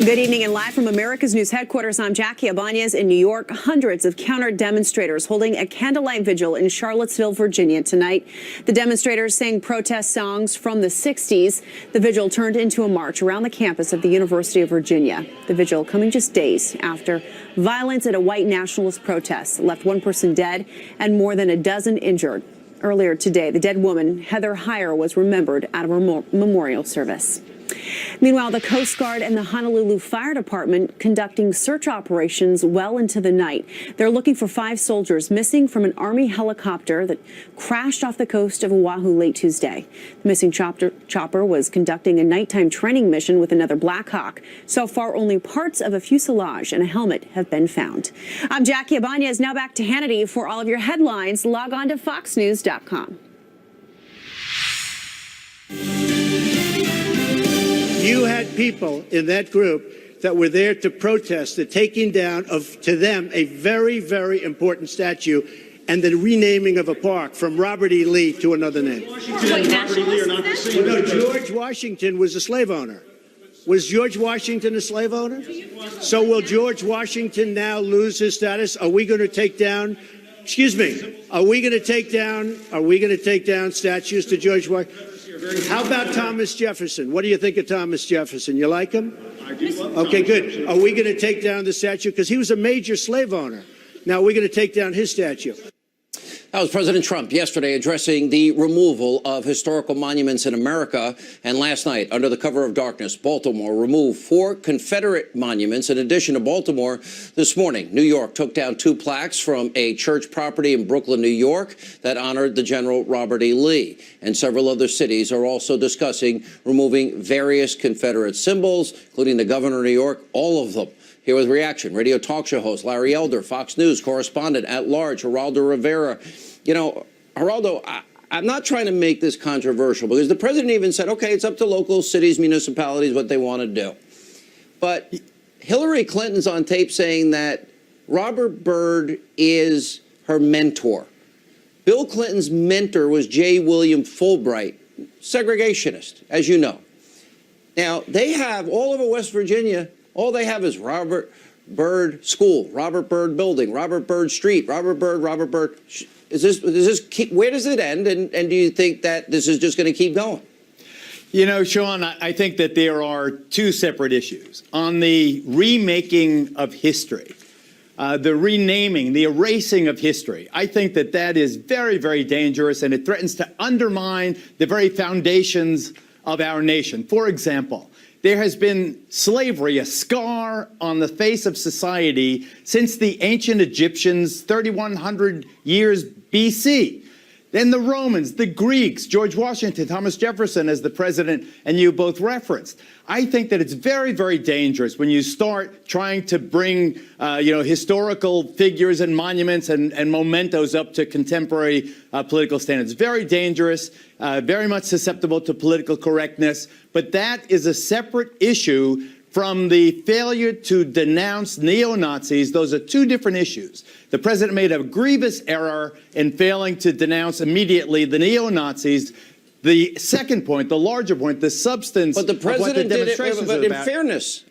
Good evening and live from America's News headquarters, I'm Jackie Ibanez in New York. Hundreds of counter-demonstrators holding a candlelight vigil in Charlottesville, Virginia tonight. The demonstrators sang protest songs from the 60s. The vigil turned into a march around the campus of the University of Virginia. The vigil coming just days after violence at a white nationalist protest left one person dead and more than a dozen injured. Earlier today, the dead woman, Heather Heyer, was remembered at a memorial service. Meanwhile, the Coast Guard and the Honolulu Fire Department conducting search operations well into the night. They're looking for 5 soldiers missing from an Army helicopter that crashed off the coast of Oahu late Tuesday. The missing chopper was conducting a nighttime training mission with another Black Hawk. So far, only parts of a fuselage and a helmet have been found. I'm Jackie Ibanez. Now back to Hannity for all of your headlines. Log on to foxnews.com. You had people in that group that were there to protest the taking down of, to them, a very, very important statue and the renaming of a park from Robert E. Lee to another name. No, George Washington was a slave owner. Was George Washington a slave owner? So will George Washington now lose his status? Are we going to take down, excuse me, are we going to take down statues to George Washington? How about Thomas Jefferson? What do you think of Thomas Jefferson? You like him? I do love Okay, good. Are we going to take down the statue? Because he was a major slave owner. Now we're going to take down his statue. That was President Trump yesterday addressing the removal of historical monuments in America. And last night, under the cover of darkness, Baltimore removed 4 Confederate monuments. In addition to Baltimore, this morning, New York took down 2 plaques from a church property in Brooklyn, New York, that honored the General Robert E. Lee. And several other cities are also discussing removing various Confederate symbols, including the governor of New York, all of them. Here with reaction, radio talk show host Larry Elder, Fox News correspondent at large, Geraldo Rivera. You know, Geraldo, I'm not trying to make this controversial because the president even said, okay, it's up to local cities, municipalities, what they want to do. But Hillary Clinton's on tape saying that Robert Byrd is her mentor. Bill Clinton's mentor was J. William Fulbright, segregationist, as you know. Now, they have all over West Virginia, all they have is Robert Byrd School, Robert Byrd Building, Robert Byrd Street, Robert Byrd. Where does it end? And do you think that this is just going to keep going? You know, Sean, I think that there are 2 separate issues. On the remaking of history, the renaming, the erasing of history, I think that that is very, very dangerous, and it threatens to undermine the very foundations of our nation. For example, there has been slavery, a scar on the face of society since the ancient Egyptians, 3,100 years BC. Then the Romans, the Greeks, George Washington, Thomas Jefferson, as the president and you both referenced. I think that it's very, very dangerous when you start trying to bring, historical figures and monuments and mementos up to contemporary political standards. Very dangerous, very much susceptible to political correctness. But that is a separate issue from the failure to denounce neo-Nazis. Those are 2 different issues. The president made a grievous error in failing to denounce immediately the neo-Nazis. The second point, the larger point, the substance of what the demonstrations are about. But in fairness,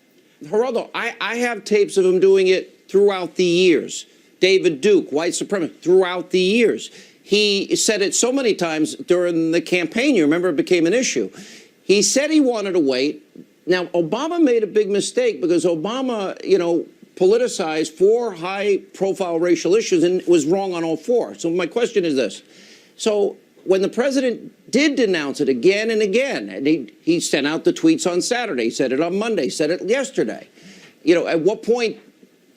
Geraldo, I have tapes of him doing it throughout the years. David Duke, white supremacist, throughout the years. He said it so many times during the campaign. You remember it became an issue. He said he wanted to wait. Now, Obama made a big mistake because Obama, politicized 4 high-profile racial issues and was wrong on all 4. So my question is this. So when the president did denounce it again and again, and he sent out the tweets on Saturday, he said it on Monday, said it yesterday, at what point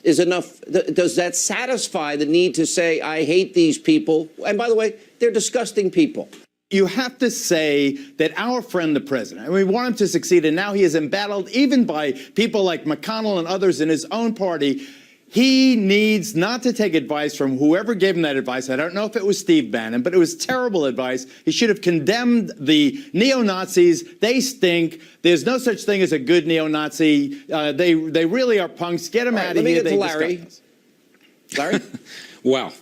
is enough, does that satisfy the need to say, I hate these people? And by the way, they're disgusting people. You have to say that our friend, the president, and we want him to succeed, and now he is embattled even by people like McConnell and others in his own party. He needs not to take advice from whoever gave him that advice. I don't know if it was Steve Bannon, but it was terrible advice. He should have condemned the neo-Nazis. They stink. There's no such thing as a good neo-Nazi. They really are punks. Get them out of here. Let me get to Larry. Larry? Well,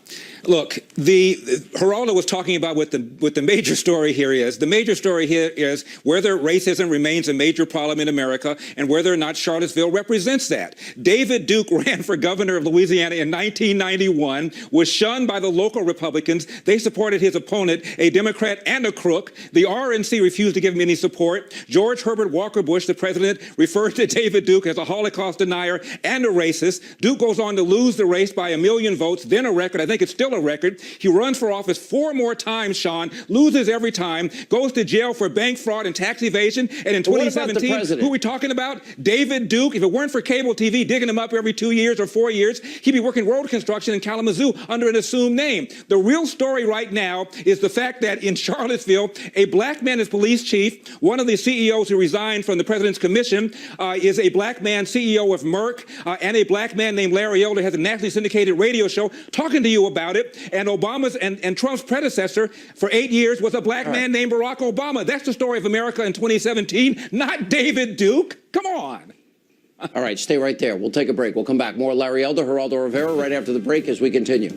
look, Geraldo was talking about what the major story here is. The major story here is whether racism remains a major problem in America and whether or not Charlottesville represents that. David Duke ran for governor of Louisiana in 1991, was shunned by the local Republicans. They supported his opponent, a Democrat and a crook. The RNC refused to give him any support. George Herbert Walker Bush, the president, referred to David Duke as a Holocaust denier and a racist. Duke goes on to lose the race by 1 million votes, then a record. I think it's still a record. He runs for office 4 more times, Sean, loses every time, goes to jail for bank fraud and tax evasion. And in 2017, who are we talking about? David Duke. If it weren't for cable TV digging him up every 2 years or 4 years, he'd be working road construction in Kalamazoo under an assumed name. The real story right now is the fact that in Charlottesville, a black man is police chief. One of the CEOs who resigned from the president's commission is a black man CEO of Merck, and a black man named Larry Elder has a nationally syndicated radio show talking to you about it. And Obama's and Trump's predecessor for 8 years was a black man named Barack Obama. That's the story of America in 2017, not David Duke. Come on. All right, stay right there. We'll take a break. We'll come back. More Larry Elder, Geraldo Rivera, right after the break as we continue.